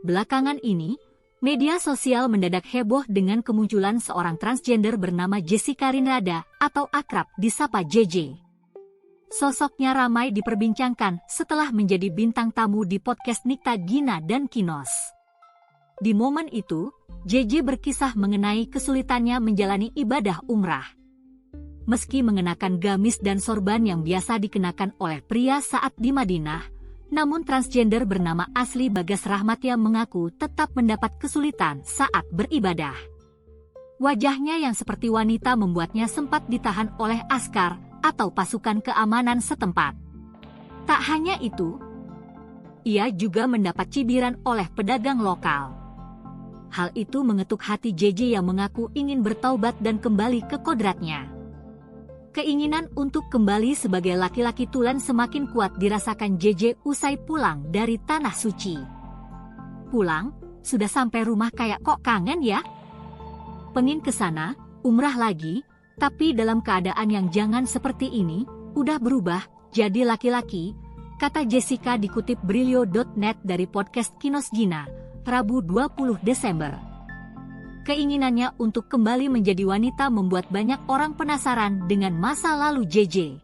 Belakangan ini, media sosial mendadak heboh dengan kemunculan seorang transgender bernama Jessica Rinrada atau akrab disapa JJ. Sosoknya ramai diperbincangkan setelah menjadi bintang tamu di podcast Nikta Gina dan Kinos. Di momen itu, JJ berkisah mengenai kesulitannya menjalani ibadah umrah. Meski mengenakan gamis dan sorban yang biasa dikenakan oleh pria saat di Madinah, namun transgender bernama asli Bagas Rahmatya mengaku tetap mendapat kesulitan saat beribadah. Wajahnya yang seperti wanita membuatnya sempat ditahan oleh askar atau pasukan keamanan setempat. Tak hanya itu, ia juga mendapat cibiran oleh pedagang lokal. Hal itu mengetuk hati JJ yang mengaku ingin bertaubat dan kembali ke kodratnya. Keinginan untuk kembali sebagai laki-laki tulen semakin kuat dirasakan JJ usai pulang dari Tanah Suci. Pulang, sudah sampai rumah kayak kok kangen ya? Pengen ke sana, umrah lagi, tapi dalam keadaan yang jangan seperti ini, udah berubah, jadi laki-laki, kata Jessica dikutip Brilio.net dari podcast Kinos Gina, Rabu 20 Desember. Keinginannya untuk kembali menjadi wanita membuat banyak orang penasaran dengan masa lalu JJ.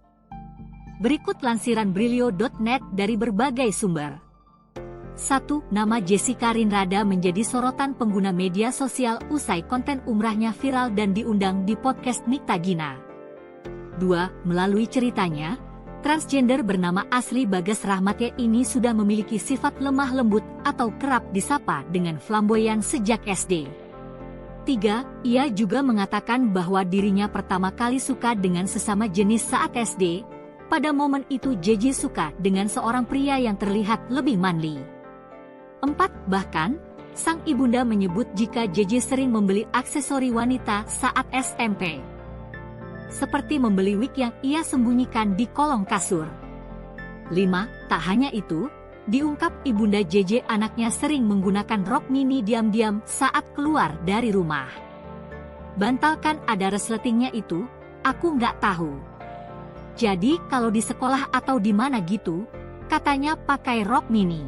Berikut lansiran Brilio.net dari berbagai sumber. 1. Nama Jessica Rinrada menjadi sorotan pengguna media sosial usai konten umrahnya viral dan diundang di podcast Nikta Gina. 2. Melalui ceritanya, transgender bernama asli Bagas Rahmatya ini sudah memiliki sifat lemah lembut atau kerap disapa dengan flamboyan sejak SD. 3. Ia juga mengatakan bahwa dirinya pertama kali suka dengan sesama jenis saat SD. Pada momen itu JJ suka dengan seorang pria yang terlihat lebih manly. 4. Bahkan, sang ibunda menyebut jika JJ sering membeli aksesori wanita saat SMP. Seperti membeli wig yang ia sembunyikan di kolong kasur. 5. Tak hanya itu, diungkap ibunda JJ anaknya sering menggunakan rok mini diam-diam saat keluar dari rumah. Bantalkan ada resletingnya itu, aku nggak tahu. Jadi kalau di sekolah atau di mana gitu, katanya pakai rok mini.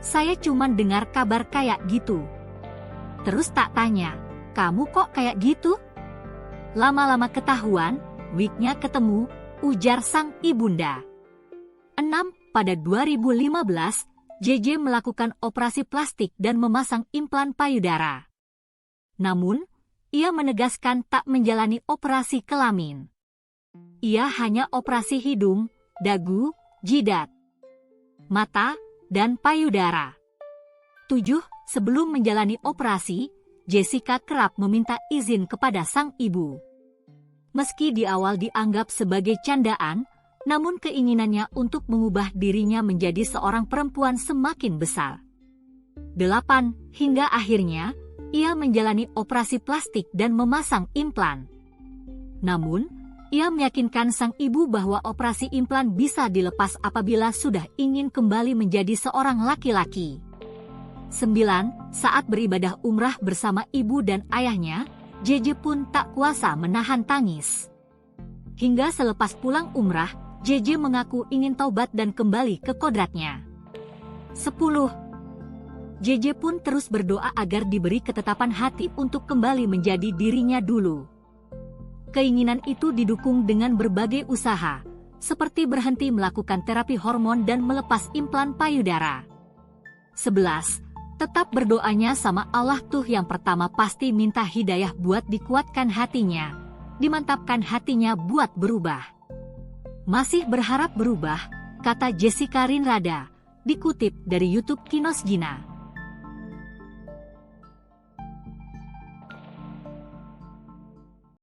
Saya cuman dengar kabar kayak gitu. Terus tak tanya, kamu kok kayak gitu? Lama-lama ketahuan, wignya ketemu, ujar sang ibunda. 6. Pada 2015, JJ melakukan operasi plastik dan memasang implan payudara. Namun, ia menegaskan tak menjalani operasi kelamin. Ia hanya operasi hidung, dagu, jidat, mata, dan payudara. 7. Sebelum menjalani operasi, Jessica kerap meminta izin kepada sang ibu. Meski di awal dianggap sebagai candaan, namun keinginannya untuk mengubah dirinya menjadi seorang perempuan semakin besar. 8. Hingga akhirnya, ia menjalani operasi plastik dan memasang implan. Namun, ia meyakinkan sang ibu bahwa operasi implan bisa dilepas apabila sudah ingin kembali menjadi seorang laki-laki. 9. Saat beribadah umrah bersama ibu dan ayahnya, JJ pun tak kuasa menahan tangis. Hingga selepas pulang umrah, JJ mengaku ingin taubat dan kembali ke kodratnya. 10. JJ pun terus berdoa agar diberi ketetapan hati untuk kembali menjadi dirinya dulu. Keinginan itu didukung dengan berbagai usaha, seperti berhenti melakukan terapi hormon dan melepas implan payudara. 11. Tetap berdoanya sama Allah tuh yang pertama pasti minta hidayah buat dikuatkan hatinya, dimantapkan hatinya buat berubah. Masih berharap berubah, kata Jessica Rinrada, dikutip dari YouTube Kinos Gina.